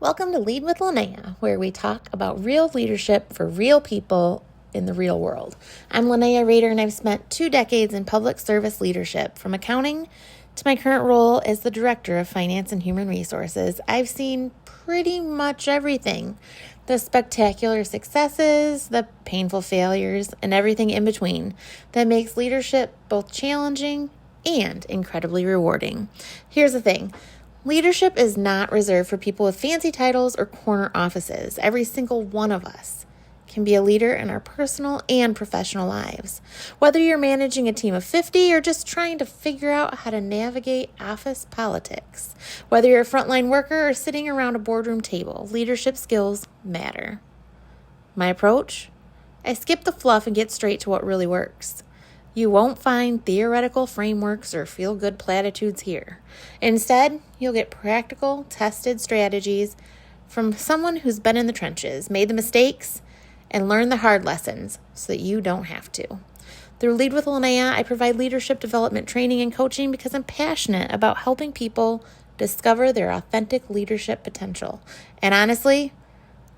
Welcome to Lead with Linnea, where we talk about real leadership for real people in the real world. I'm Linnea Rader, and I've spent 2 decades in public service leadership, from accounting to my current role as the Director of Finance and Human Resources. I've seen pretty much everything: the spectacular successes, the painful failures, and everything in between that makes leadership both challenging and incredibly rewarding. Here's the thing. Leadership is not reserved for people with fancy titles or corner offices. Every single one of us can be a leader in our personal and professional lives. Whether you're managing a team of 50 or just trying to figure out how to navigate office politics, whether you're a frontline worker or sitting around a boardroom table, leadership skills matter. My approach? I skip the fluff and get straight to what really works. You won't find theoretical frameworks or feel-good platitudes here. Instead, you'll get practical, tested strategies from someone who's been in the trenches, made the mistakes, and learned the hard lessons so that you don't have to. Through Lead with Linnea, I provide leadership development training and coaching because I'm passionate about helping people discover their authentic leadership potential. And honestly,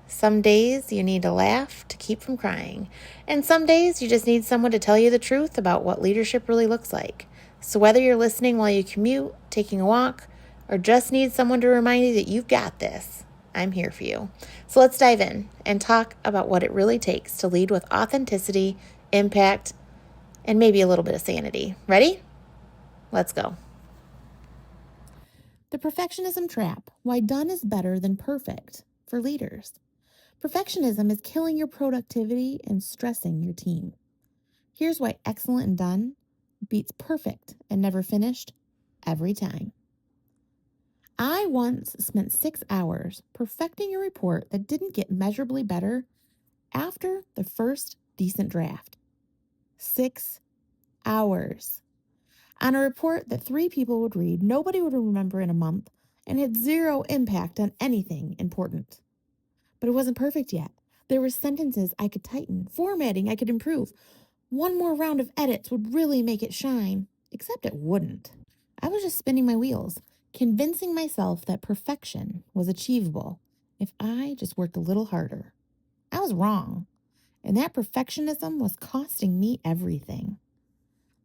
some days you need to laugh to keep from crying, and some days you just need someone to tell you the truth about what leadership really looks like. So whether you're listening while you commute, taking a walk, or just need someone to remind you that you've got this, I'm here for you. So let's dive in and talk about what it really takes to lead with authenticity, impact, and maybe a little bit of sanity. Ready? Let's go. The perfectionism trap: why done is better than perfect for leaders. Perfectionism is killing your productivity and stressing your team. Here's why excellent and done beats perfect and never finished every time. I once spent 6 hours perfecting a report that didn't get measurably better after the first decent draft. 6 hours. On a report that 3 people would read, nobody would remember in a month, and had zero impact on anything important. But it wasn't perfect yet. There were sentences I could tighten, formatting I could improve. One more round of edits would really make it shine, except it wouldn't. I was just spinning my wheels, convincing myself that perfection was achievable if I just worked a little harder. I was wrong, and that perfectionism was costing me everything.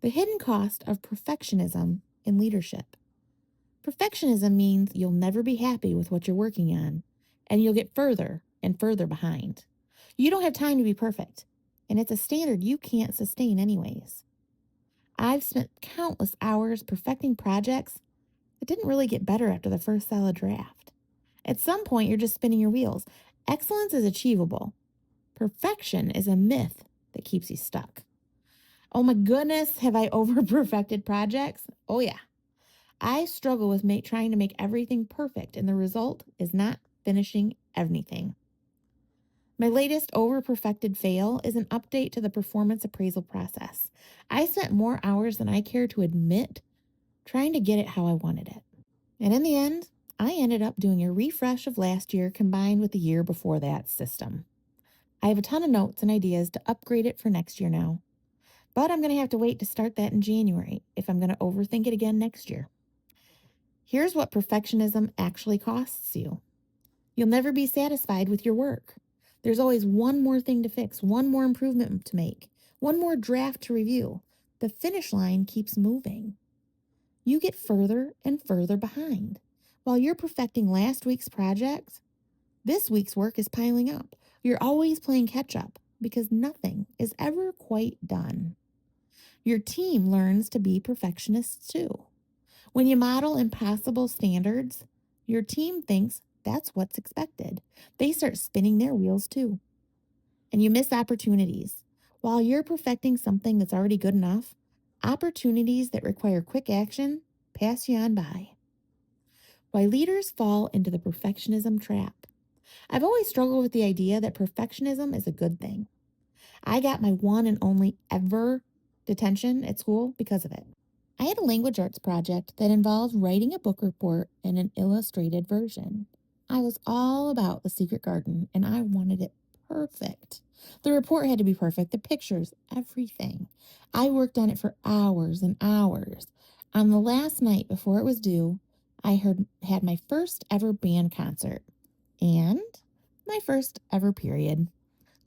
The hidden cost of perfectionism in leadership. Perfectionism means you'll never be happy with what you're working on, and you'll get further and further behind. You don't have time to be perfect, and it's a standard you can't sustain anyways. I've spent countless hours perfecting projects that didn't really get better after the first solid draft. At some point, you're just spinning your wheels. Excellence is achievable. Perfection is a myth that keeps you stuck. Oh my goodness, have I over-perfected projects? Oh yeah. I struggle with trying to make everything perfect, and the result is not finishing anything. My latest over-perfected fail is an update to the performance appraisal process. I spent more hours than I care to admit trying to get it how I wanted it. And in the end, I ended up doing a refresh of last year combined with the year before that system. I have a ton of notes and ideas to upgrade it for next year now, but I'm going to have to wait to start that in January if I'm going to overthink it again next year. Here's what perfectionism actually costs you. You'll never be satisfied with your work. There's always one more thing to fix, one more improvement to make, one more draft to review. The finish line keeps moving. You get further and further behind. While you're perfecting last week's projects, this week's work is piling up. You're always playing catch up because nothing is ever quite done. Your team learns to be perfectionists too. When you model impossible standards, your team thinks that's what's expected. They start spinning their wheels too. And you miss opportunities. While you're perfecting something that's already good enough, opportunities that require quick action pass you on by. Why leaders fall into the perfectionism trap. I've always struggled with the idea that perfectionism is a good thing. I got my one and only ever detention at school because of it. I had a language arts project that involved writing a book report in an illustrated version. I was all about the secret garden, and I wanted it perfect. The report had to be perfect, the pictures, everything. I worked on it for hours and hours. On the last night before it was due, I had my first ever band concert. And my first ever period.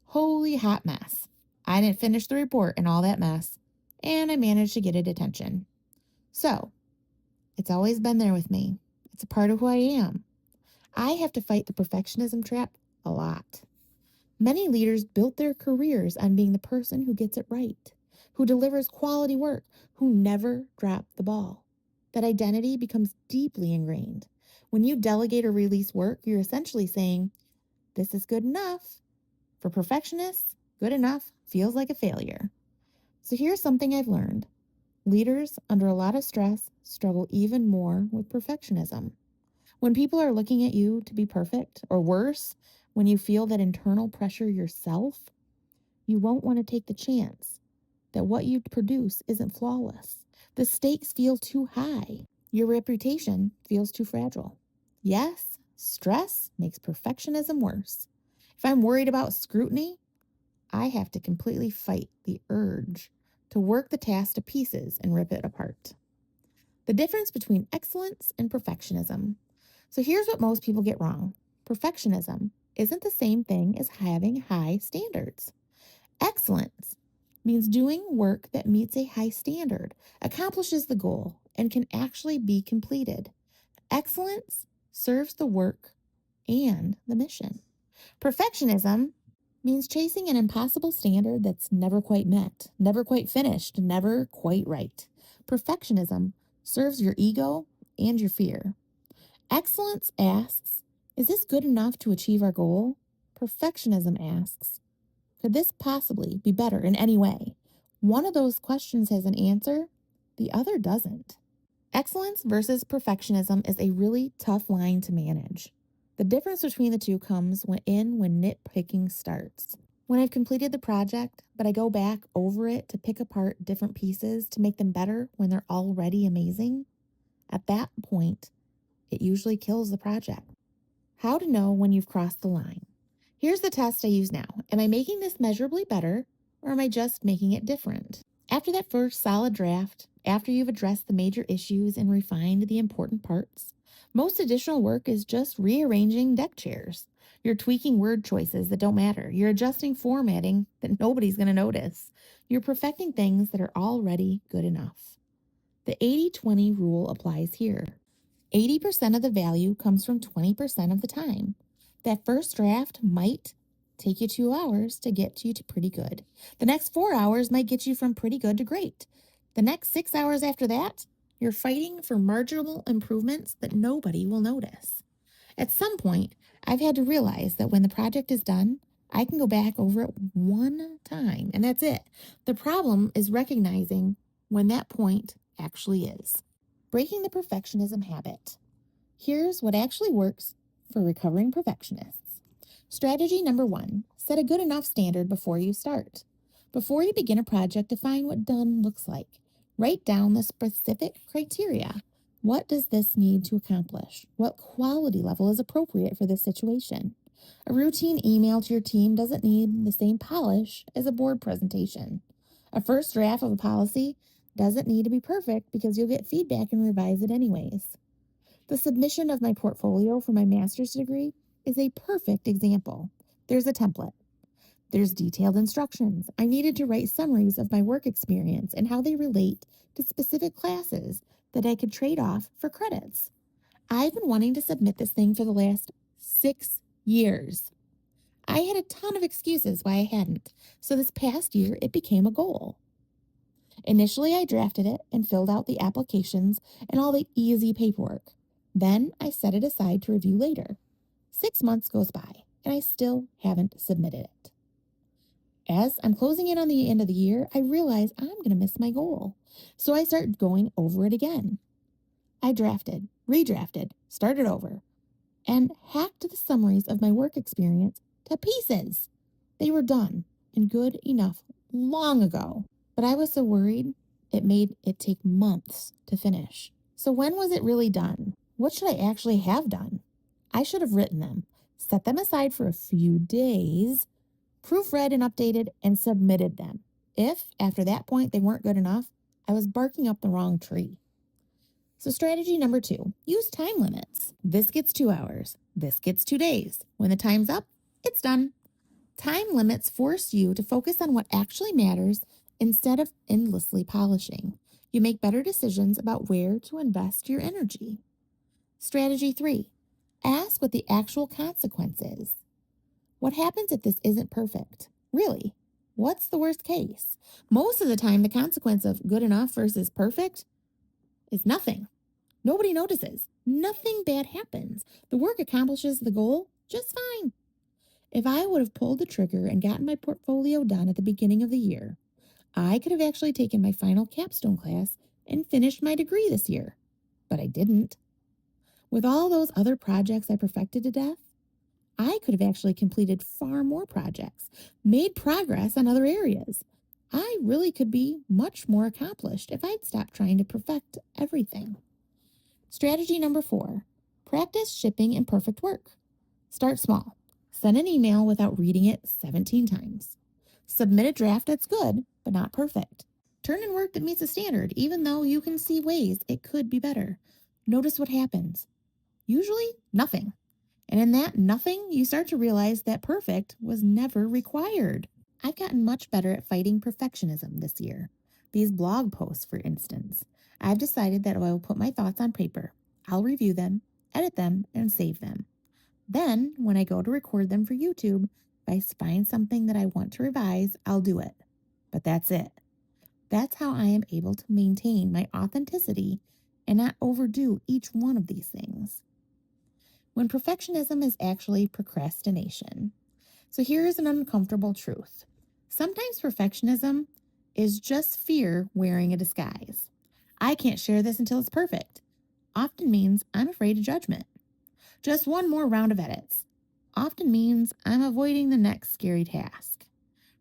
Holy hot mess. I didn't finish the report and all that mess, and I managed to get a detention. So, it's always been there with me. It's a part of who I am. I have to fight the perfectionism trap a lot. Many leaders built their careers on being the person who gets it right, who delivers quality work, who never drop the ball. That identity becomes deeply ingrained. When you delegate or release work, you're essentially saying, this is good enough. For perfectionists, good enough feels like a failure. So here's something I've learned. Leaders under a lot of stress struggle even more with perfectionism. When people are looking at you to be perfect, or worse, when you feel that internal pressure yourself, you won't want to take the chance that what you produce isn't flawless. The stakes feel too high. Your reputation feels too fragile. Yes, stress makes perfectionism worse. If I'm worried about scrutiny, I have to completely fight the urge to work the task to pieces and rip it apart. The difference between excellence and perfectionism. So here's what most people get wrong. Perfectionism isn't the same thing as having high standards. Excellence means doing work that meets a high standard, accomplishes the goal, and can actually be completed. Excellence serves the work and the mission. Perfectionism means chasing an impossible standard that's never quite met, never quite finished, never quite right. Perfectionism serves your ego and your fear. Excellence asks, is this good enough to achieve our goal? Perfectionism asks, could this possibly be better in any way? One of those questions has an answer, the other doesn't. Excellence versus perfectionism is a really tough line to manage. The difference between the two comes when nitpicking starts. When I've completed the project, but I go back over it to pick apart different pieces to make them better when they're already amazing, at that point, it usually kills the project. How to know when you've crossed the line. Here's the test I use now. Am I making this measurably better, or am I just making it different? After that first solid draft, after you've addressed the major issues and refined the important parts, most additional work is just rearranging deck chairs. You're tweaking word choices that don't matter. You're adjusting formatting that nobody's going to notice. You're perfecting things that are already good enough. The 80-20 rule applies here. 80% of the value comes from 20% of the time. That first draft might take you 2 hours to get you to pretty good. The next 4 hours might get you from pretty good to great. The next 6 hours after that, you're fighting for marginal improvements that nobody will notice. At some point, I've had to realize that when the project is done, I can go back over it one time, and that's it. The problem is recognizing when that point actually is. Breaking the perfectionism habit. Here's what actually works for recovering perfectionists. Strategy number 1, set a good enough standard before you start. Before you begin a project, define what done looks like. Write down the specific criteria. What does this need to accomplish? What quality level is appropriate for this situation? A routine email to your team doesn't need the same polish as a board presentation. A first draft of a policy doesn't need to be perfect because you'll get feedback and revise it anyways. The submission of my portfolio for my master's degree is a perfect example. There's a template. There's detailed instructions. I needed to write summaries of my work experience and how they relate to specific classes that I could trade off for credits. I've been wanting to submit this thing for the last 6 years. I had a ton of excuses why I hadn't, so this past year it became a goal. Initially, I drafted it and filled out the applications and all the easy paperwork. Then I set it aside to review later. 6 months goes by, and I still haven't submitted it. As I'm closing in on the end of the year, I realize I'm going to miss my goal. So I start going over it again. I drafted, redrafted, started over, and hacked the summaries of my work experience to pieces. They were done and good enough long ago. But I was so worried, it made it take months to finish. So when was it really done? What should I actually have done? I should have written them, set them aside for a few days, proofread and updated, and submitted them. If, after that point, they weren't good enough, I was barking up the wrong tree. So strategy number 2, use time limits. This gets 2 hours. This gets 2 days. When the time's up, it's done. Time limits force you to focus on what actually matters instead of endlessly polishing. You make better decisions about where to invest your energy. Strategy 3, ask what the actual consequence is. What happens if this isn't perfect? Really? What's the worst case? Most of the time, the consequence of good enough versus perfect is nothing. Nobody notices. Nothing bad happens. The work accomplishes the goal just fine. If I would have pulled the trigger and gotten my portfolio done at the beginning of the year, I could have actually taken my final capstone class and finished my degree this year. But I didn't. With all those other projects I perfected to death, I could have actually completed far more projects, made progress on other areas. I really could be much more accomplished if I'd stopped trying to perfect everything. Strategy number 4, practice shipping imperfect work. Start small. Send an email without reading it 17 times. Submit a draft that's good, but not perfect. Turn in work that meets a standard, even though you can see ways it could be better. Notice what happens. Usually, nothing. And in that nothing, you start to realize that perfect was never required. I've gotten much better at fighting perfectionism this year. These blog posts, for instance. I've decided that I will put my thoughts on paper. I'll review them, edit them, and save them. Then, when I go to record them for YouTube, if I find something that I want to revise, I'll do it. But that's it. That's how I am able to maintain my authenticity and not overdo each one of these things. When perfectionism is actually procrastination. So here's an uncomfortable truth. Sometimes perfectionism is just fear wearing a disguise. I can't share this until it's perfect. Often means I'm afraid of judgment. Just one more round of edits. Often means I'm avoiding the next scary task.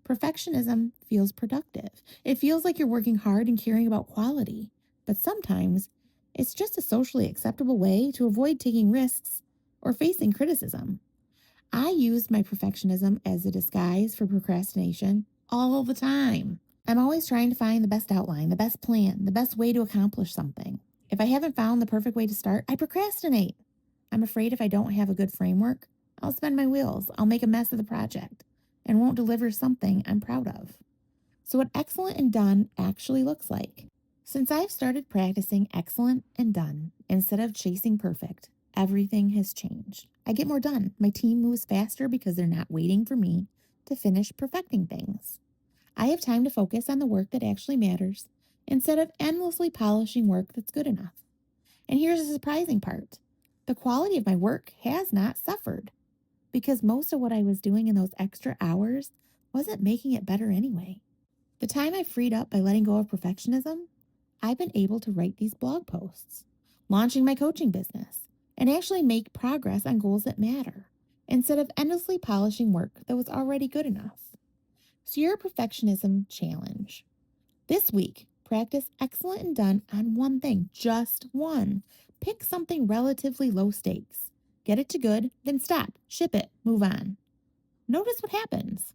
Perfectionism feels productive. It feels like you're working hard and caring about quality. But sometimes it's just a socially acceptable way to avoid taking risks or facing criticism. I use my perfectionism as a disguise for procrastination all the time. I'm always trying to find the best outline, the best plan, the best way to accomplish something. If I haven't found the perfect way to start, I procrastinate. I'm afraid if I don't have a good framework, I'll spin my wheels, I'll make a mess of the project, and won't deliver something I'm proud of. So what excellent and done actually looks like. Since I've started practicing excellent and done instead of chasing perfect, everything has changed. I get more done. My team moves faster because they're not waiting for me to finish perfecting things. I have time to focus on the work that actually matters instead of endlessly polishing work that's good enough. And here's the surprising part. The quality of my work has not suffered because most of what I was doing in those extra hours wasn't making it better anyway. The time I freed up by letting go of perfectionism, I've been able to write these blog posts, launching my coaching business, and actually make progress on goals that matter instead of endlessly polishing work that was already good enough. So your perfectionism challenge. This week, practice excellent and done on one thing, just one. Pick something relatively low stakes. Get it to good, then stop, ship it, move on. Notice what happens.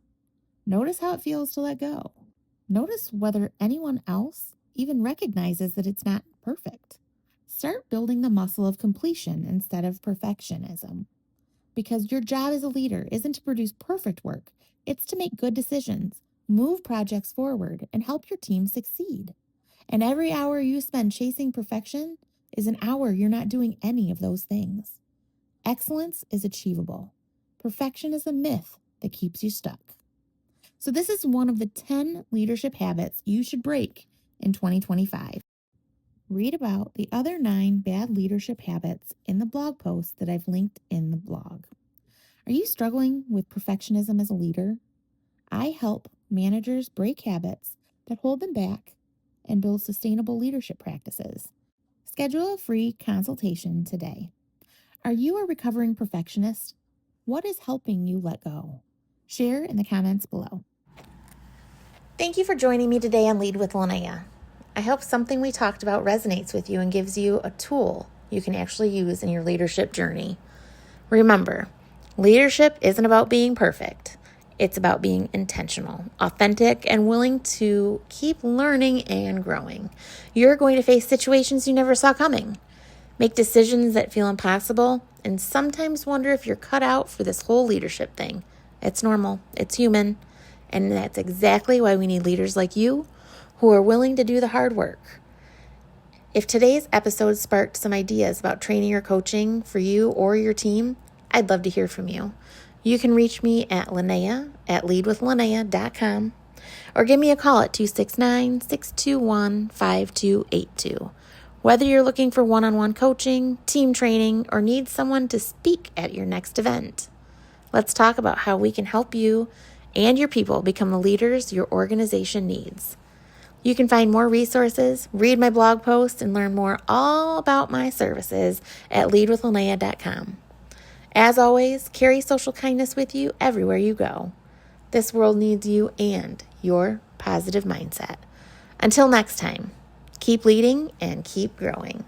Notice how it feels to let go. Notice whether anyone else even recognizes that it's not perfect. Start building the muscle of completion instead of perfectionism. Because your job as a leader isn't to produce perfect work, it's to make good decisions, move projects forward, and help your team succeed. And every hour you spend chasing perfection is an hour you're not doing any of those things. Excellence is achievable. Perfection is a myth that keeps you stuck. So this is one of the 10 leadership habits you should break in 2025. Read about the other 9 bad leadership habits in the blog post that I've linked in the blog. Are you struggling with perfectionism as a leader? I help managers break habits that hold them back and build sustainable leadership practices. Schedule a free consultation today. Are you a recovering perfectionist? What is helping you let go? Share in the comments below. Thank you for joining me today on Lead with Linnea. I hope something we talked about resonates with you and gives you a tool you can actually use in your leadership journey. Remember, leadership isn't about being perfect. It's about being intentional, authentic, and willing to keep learning and growing. You're going to face situations you never saw coming, make decisions that feel impossible, and sometimes wonder if you're cut out for this whole leadership thing. It's normal, it's human, and that's exactly why we need leaders like you who are willing to do the hard work. If today's episode sparked some ideas about training or coaching for you or your team, I'd love to hear from you. You can reach me at Linnea at leadwithlinnea.com or give me a call at 269-621-5282. Whether you're looking for one-on-one coaching, team training, or need someone to speak at your next event, let's talk about how we can help you and your people become the leaders your organization needs. You can find more resources, read my blog post, and learn more all about my services at leadwithlinnea.com. As always, carry social kindness with you everywhere you go. This world needs you and your positive mindset. Until next time, keep leading and keep growing.